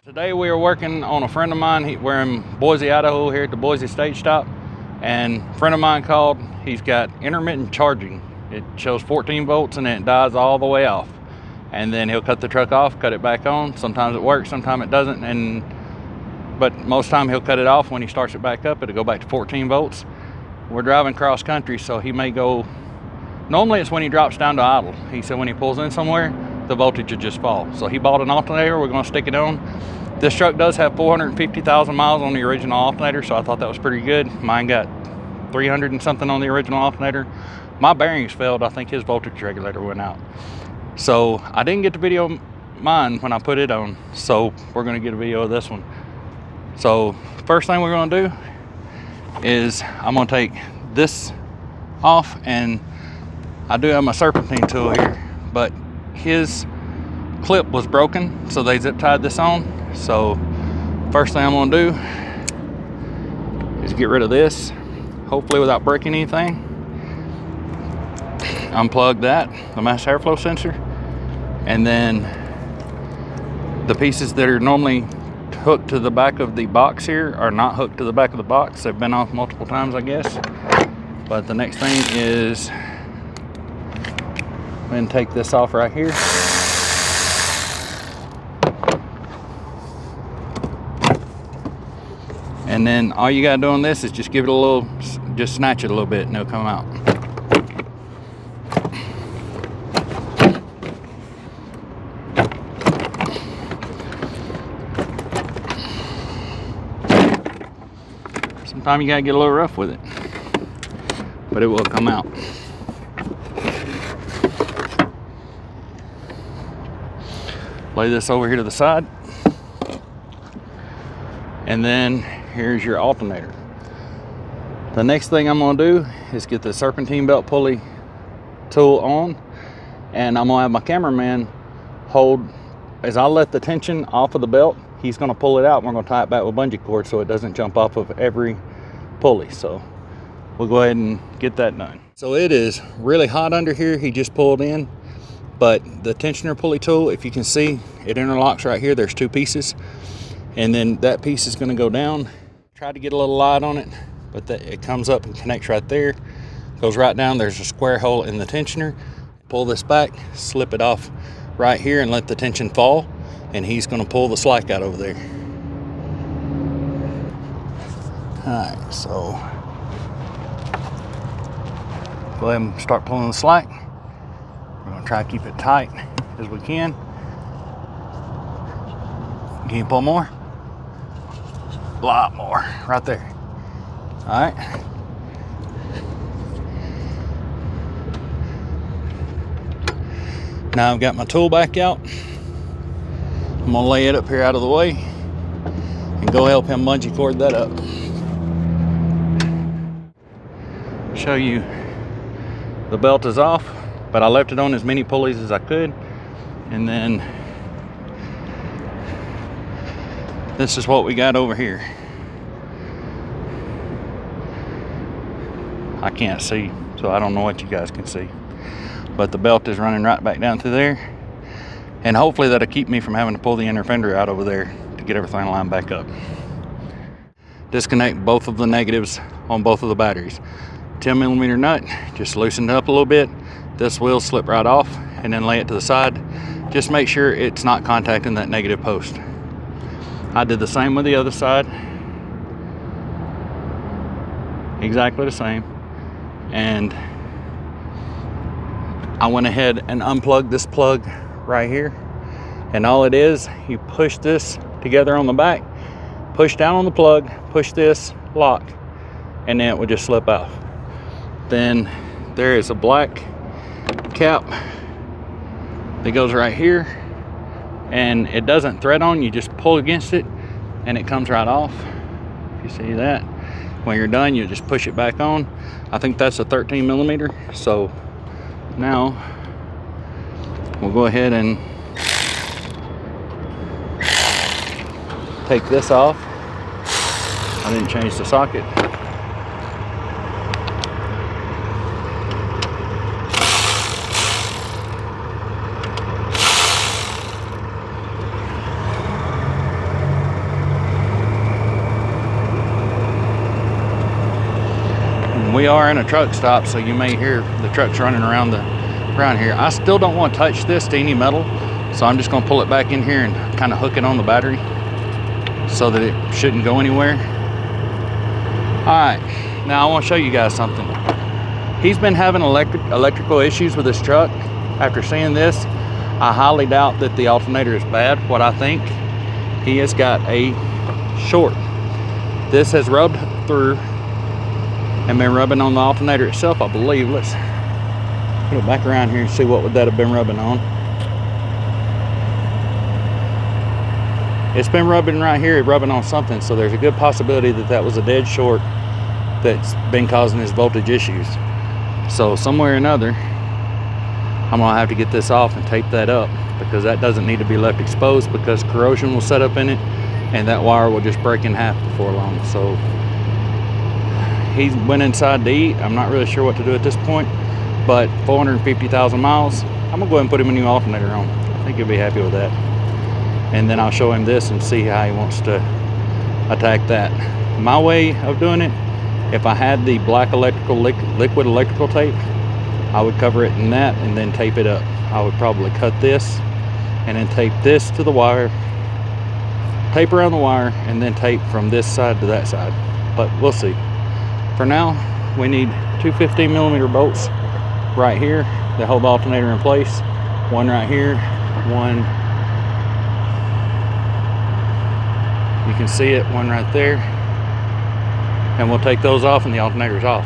Today we are working on a friend of mine. We're in Boise, Idaho here at the Boise State Stop. And a friend of mine called. He's got intermittent charging. It shows 14 volts and then it dies all the way off. And then he'll cut the truck off, cut it back on. Sometimes it works, sometimes it doesn't. But most time he'll cut it off. When he starts it back up, it'll go back to 14 volts. We're driving cross country, so he may go, normally it's when he drops down to idle. He said when he pulls in somewhere, the voltage will just fall. So he bought an alternator, we're gonna stick it on. This truck does have 450,000 miles on the original alternator, so I thought that was pretty good. Mine got 300 and something on the original alternator. My bearings failed, I think his voltage regulator went out. So I didn't get the video mine when I put it on, so we're gonna get a video of this one. So first thing we're gonna do is I'm gonna take this off, and I do have my Serpentine tool here, but his clip was broken, so they zip tied this on. So first thing I'm gonna do is get rid of this, hopefully without breaking anything. Unplug that, the mass airflow sensor, and then the pieces that are normally hooked to the back of the box here are not hooked to the back of the box. They've been off multiple times, I guess. But the next thing is I'm going to take this off right here. And then all you gotta do on this is just give it a little, just snatch it a little bit and it'll come out. Sometimes you gotta get a little rough with it, but it will come out. Lay this over here to the side. And then here's your alternator. The next thing I'm gonna do is get the Serpentine belt pulley tool on, and I'm gonna have my cameraman hold, as I let the tension off of the belt, he's gonna pull it out, and we're gonna tie it back with bungee cord so it doesn't jump off of every pulley. So we'll go ahead and get that done. So it is really hot under here. He just pulled in, but the tensioner pulley tool, if you can see, it interlocks right here. There's two pieces, and then that piece is going to go down. Tried to get a little light on it, but it comes up and connects right there, goes right down. There's a square hole in the tensioner. Pull this back, slip it off right here, and let the tension fall, and he's going to pull the slack out over there. All right, so go ahead and start pulling the slack. We're going to try to keep it tight as we can. Can you pull more? A lot more, right there. All right. Now I've got my tool back out. I'm gonna lay it up here out of the way and go help him bungee cord that up. Show you the belt is off, but I left it on as many pulleys as I could. And then this is what we got over here. I can't see, so I don't know what you guys can see. But the belt is running right back down through there. And hopefully that'll keep me from having to pull the inner fender out over there to get everything lined back up. Disconnect both of the negatives on both of the batteries. 10mm nut, just loosen it up a little bit. This will slip right off, and then lay it to the side. Just make sure it's not contacting that negative post. I did the same with the other side. Exactly the same. And I went ahead and unplugged this plug right here. And all it is, you push this together on the back, push down on the plug, push this, lock, and then it will just slip off. Then there is a black cap that goes right here, and it doesn't thread on. You just pull against it and it comes right off. If you see that, when you're done, you just push it back on. I think that's a 13mm. So now we'll go ahead and take this off. I didn't change the socket. we are in a truck stop, so you may hear the trucks running around here. I still don't want to touch this to any metal, so I'm just going to pull it back in here and kind of hook it on the battery so that it shouldn't go anywhere. All right, now I want to show you guys something. He's been having electrical issues with his truck. After seeing this, I highly doubt that the alternator is bad. What I think, he has got a short. This has rubbed through and been rubbing on the alternator itself, I believe. Let's put it back around here and see what would that have been rubbing on. It's been rubbing right here, rubbing on something, so there's a good possibility that that was a dead short that's been causing his voltage issues. So somewhere or another, I'm gonna have to get this off and tape that up, because that doesn't need to be left exposed, because corrosion will set up in it and that wire will just break in half before long. So he went inside to eat. I'm not really sure what to do at this point, but 450,000 miles, I'm gonna go ahead and put him a new alternator on. I think he'll be happy with that. And then I'll show him this and see how he wants to attack that. My way of doing it, if I had the black liquid electrical tape, I would cover it in that and then tape it up. I would probably cut this and then tape this to the wire, tape around the wire, and then tape from this side to that side. But we'll see. For now, we need two 15mm bolts right here that hold the alternator in place. One right here, one, you can see it, one right there. And we'll take those off and the alternator's off.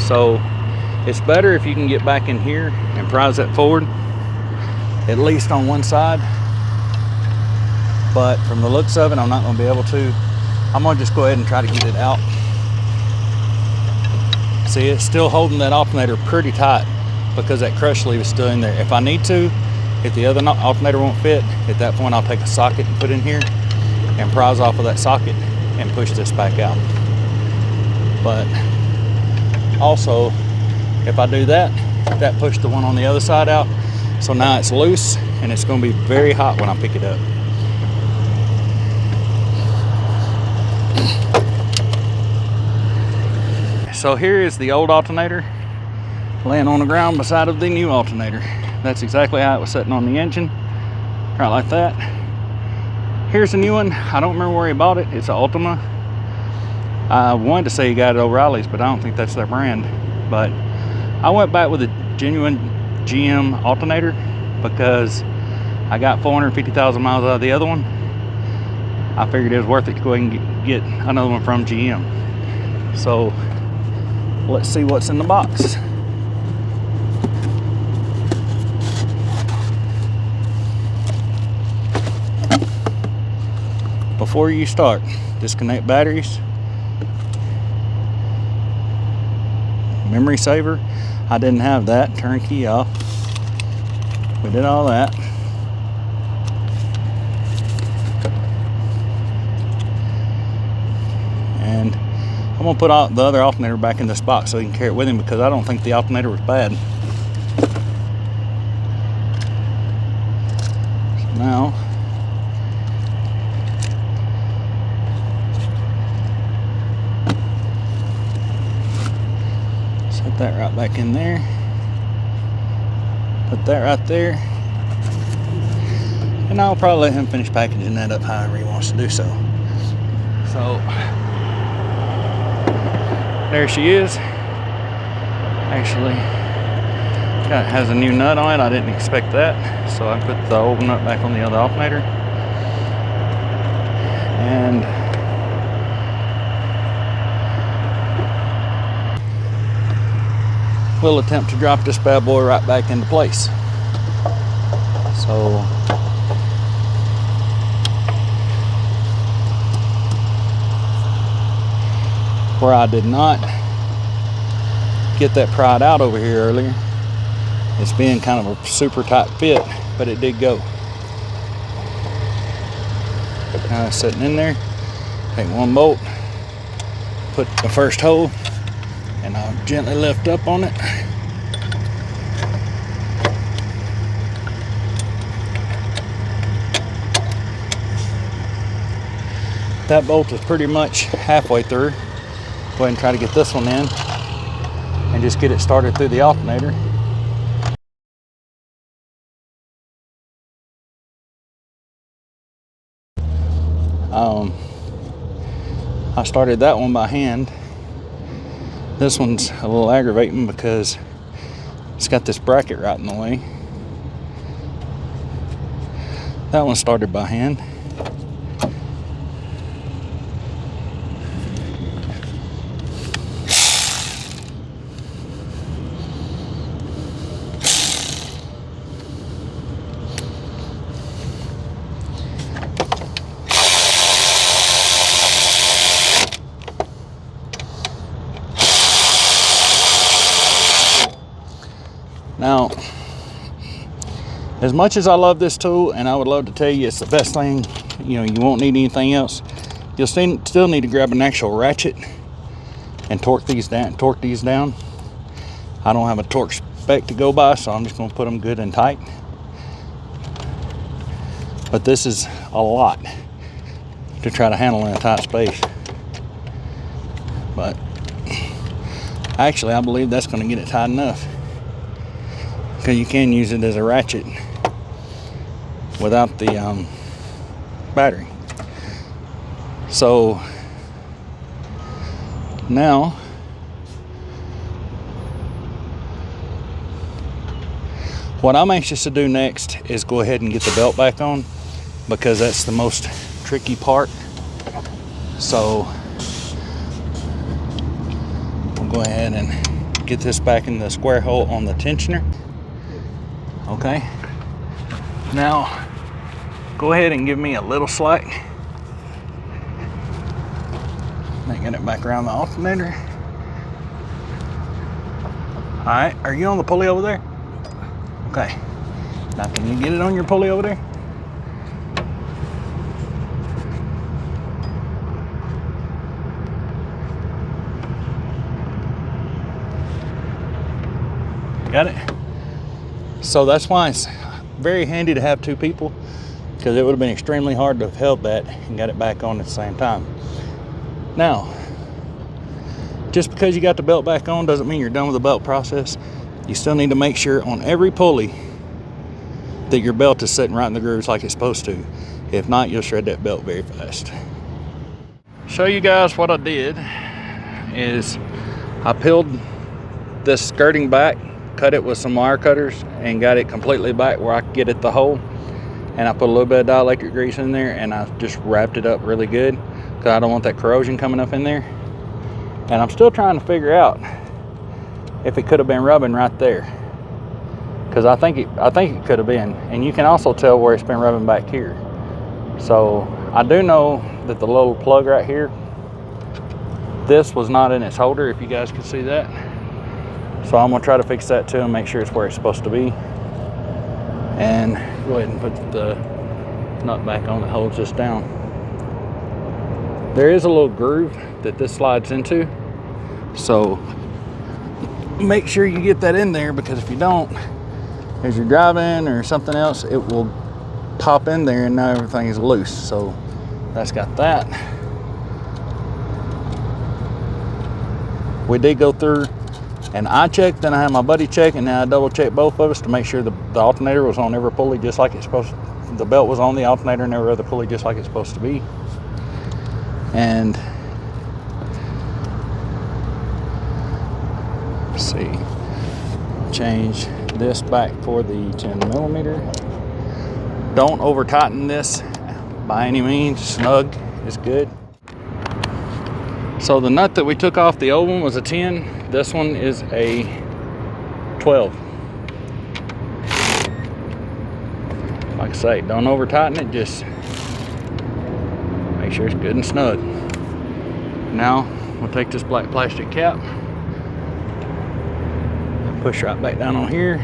So it's better if you can get back in here and prise that forward, at least on one side. But from the looks of it, I'm not going to be able to. I'm going to just go ahead and try to get it out. See, it's still holding that alternator pretty tight because that crush sleeve is still in there. If I need to, if the other alternator won't fit, at that point I'll take a socket and put in here and prise off of that socket and push this back out. But also, if I do that, that pushed the one on the other side out. So now it's loose and it's going to be very hot when I pick it up. So here is the old alternator laying on the ground beside of the new alternator. That's exactly how it was sitting on the engine, right like that. Here's a new one. I don't remember where he bought it. It's an Ultima. I wanted to say he got it at O'Reilly's, but I don't think that's their brand. But I went back with a genuine GM alternator because I got 450,000 miles out of the other one. I figured it was worth it to go ahead and get another one from GM. So let's see what's in the box. Before you start, disconnect batteries. Memory saver, I didn't have that. Turn key off. We did all that. And I'm gonna put the other alternator back in this box so he can carry it with him, because I don't think the alternator was bad. So now, set that right back in there. Put that right there. And I'll probably let him finish packaging that up however he wants to do so. So there she is. Actually, has a new nut on it. I didn't expect that. So I put the old nut back on the other alternator. And we'll attempt to drop this bad boy right back into place. So where I did not get that pried out over here earlier, it's being kind of a super tight fit, but it did go. Now it's sitting in there. Take one bolt, put the first hole, and I'll gently lift up on it. That bolt is pretty much halfway through. Go ahead and try to get this one in and just get it started through the alternator. I started that one by hand. This one's a little aggravating because it's got this bracket right in the way. That one started by hand. Now, as much as I love this tool, and I would love to tell you it's the best thing, you know, you won't need anything else, you'll still need to grab an actual ratchet and torque these down. I don't have a torque spec to go by, so I'm just going to put them good and tight. But this is a lot to try to handle in a tight space. But actually, I believe that's going to get it tight enough, because you can use it as a ratchet without the battery. So now what I'm anxious to do next is go ahead and get the belt back on, because that's the most tricky part. So we'll go ahead and get this back in the square hole on the tensioner. Okay, now go ahead and give me a little slack. Then get it back around the alternator. All right, are you on the pulley over there? Okay, now can you get it on your pulley over there? Got it? So that's why it's very handy to have two people, because it would have been extremely hard to have held that and got it back on at the same time. Now, just because you got the belt back on doesn't mean you're done with the belt process. You still need to make sure on every pulley that your belt is sitting right in the grooves like it's supposed to. If not, you'll shred that belt very fast. Show you guys what I did is I peeled this skirting back, cut it with some wire cutters, and got it completely back where I could get at the hole. And I put a little bit of dielectric grease in there, and I just wrapped it up really good because I don't want that corrosion coming up in there. And I'm still trying to figure out if it could have been rubbing right there, because I think it could have been. And you can also tell where it's been rubbing back here. So I do know that the little plug right here, this was not in its holder, if you guys can see that. So I'm gonna try to fix that too and make sure it's where it's supposed to be. And go ahead and put the nut back on that holds this down. There is a little groove that this slides into, so make sure you get that in there, because if you don't, as you're driving or something else, it will pop in there and now everything is loose. So that's got that. We did go through, and I checked, then I had my buddy check, and then I double checked both of us to make sure the alternator was on every pulley just like it's supposed to. The belt was on the alternator and every other pulley just like it's supposed to be. And let's see, change this back for the 10mm. Don't over tighten this by any means. Snug is good. So the nut that we took off the old one was a 10. This one is a 12. Like I say, don't over tighten it, just make sure it's good and snug. Now we'll take this black plastic cap, push right back down on here,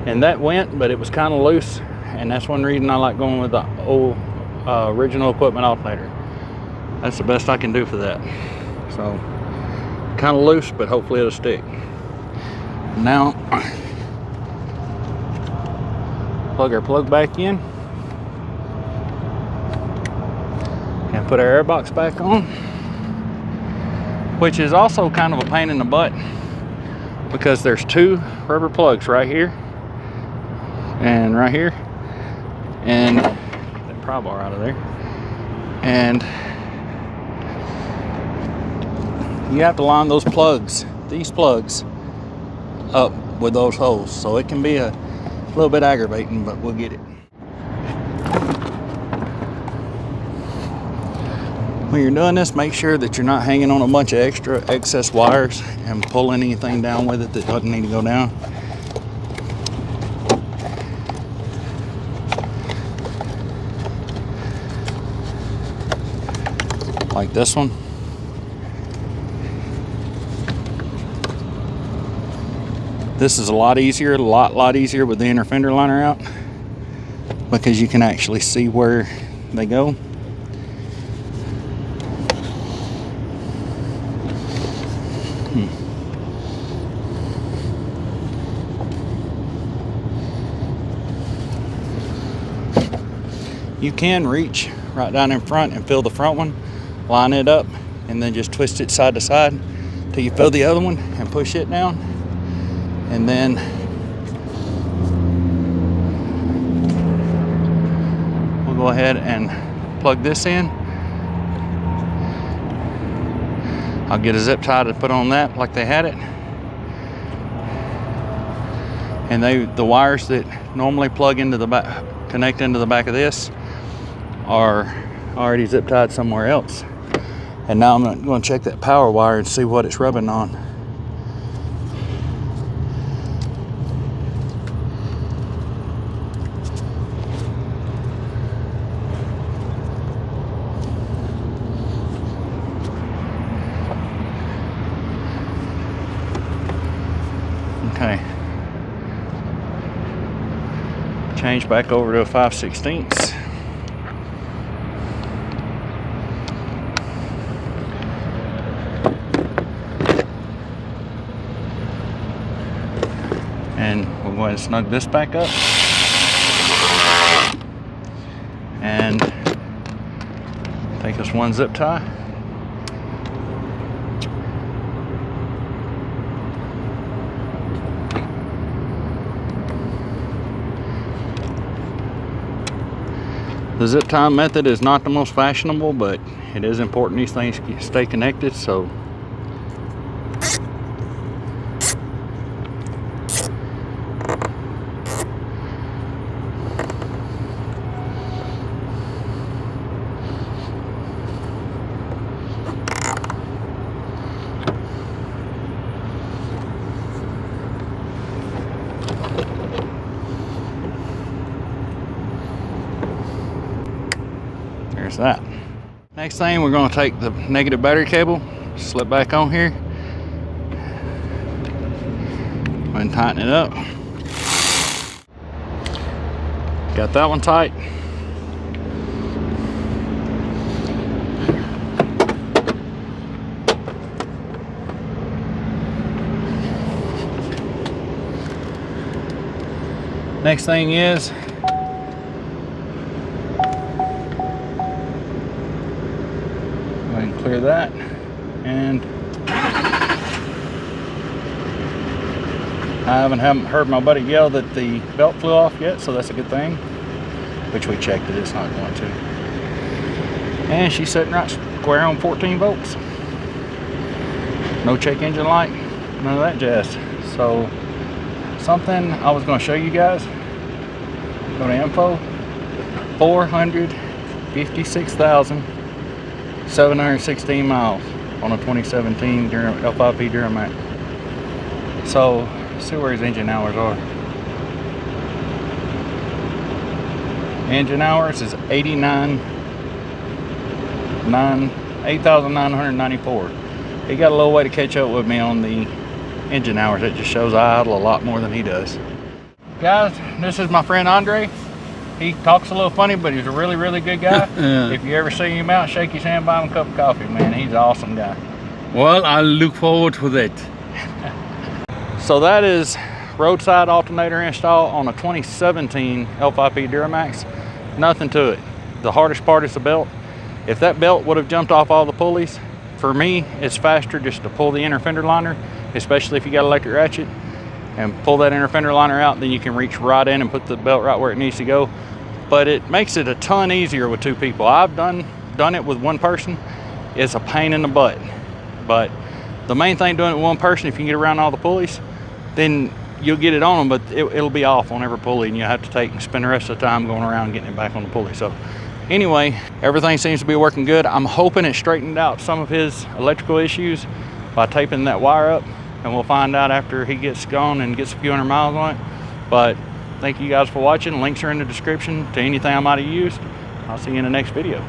and that went, but it was kind of loose, and that's one reason I like going with the old original equipment alternator. That's the best I can do for that. So kind of loose, but hopefully it'll stick. Now plug our plug back in and Put our air box back on, which is also kind of a pain in the butt because there's two rubber plugs right here and right here, and that pry bar out of there, and you have to line those plugs, these plugs, up with those holes, so it can be a little bit aggravating, but we'll get it. When you're doing this, make sure that you're not hanging on a bunch of excess wires and pulling anything down with it that doesn't need to go down. Like this one. This is a lot easier, a lot easier with the inner fender liner out, because you can actually see where they go. You can reach right down in front and fill the front one, line it up, and then just twist it side to side till you fill the other one and push it down. And then we'll go ahead and plug this in. I'll get a zip tie to put on that like they had it. And the wires that normally plug into the back, connect into the back of this, are already zip tied somewhere else. And now I'm going to check that power wire and see what it's rubbing on. Okay. Change back over to a 5/16. And we'll go ahead and snug this back up. And take us one zip tie. The zip tie method is not the most fashionable, but it is important these things stay connected, so there's that. Next thing, we're going to take the negative battery cable, slip back on here, and tighten it up. Got that one tight. Next thing is clear that, and I haven't heard my buddy yell that the belt flew off yet, so that's a good thing, which we checked it, it's not going to. And she's sitting right square on 14 volts. No check engine light, none of that jazz. So something I was going to show you guys, go to info, 456,716 miles on a 2017 L5P Duramax. So, see where his engine hours are. Engine hours is 8,994. He got a little way to catch up with me on the engine hours. It just shows I idle a lot more than he does. Guys, this is my friend Andre. He talks a little funny, but he's a really, really good guy. Yeah. If you ever see him out, shake his hand, buy him a cup of coffee, man. He's an awesome guy. Well, I'll look forward to that. So that is roadside alternator install on a 2017 L5P Duramax. Nothing to it. The hardest part is the belt. If that belt would have jumped off all the pulleys, for me, it's faster just to pull the inner fender liner, especially if you got electric ratchet, and pull that inner fender liner out, then you can reach right in and put the belt right where it needs to go. But it makes it a ton easier with 2 people. I've done it with 1 person. It's a pain in the butt. But the main thing doing it with 1 person, if you can get around all the pulleys, then you'll get it on them, but it'll be off on every pulley, and you'll have to spend the rest of the time going around getting it back on the pulley. So anyway, everything seems to be working good. I'm hoping it straightened out some of his electrical issues by taping that wire up, and we'll find out after he gets gone and gets a few hundred miles on it. But thank you guys for watching. Links are in the description to anything I might have used. I'll see you in the next video.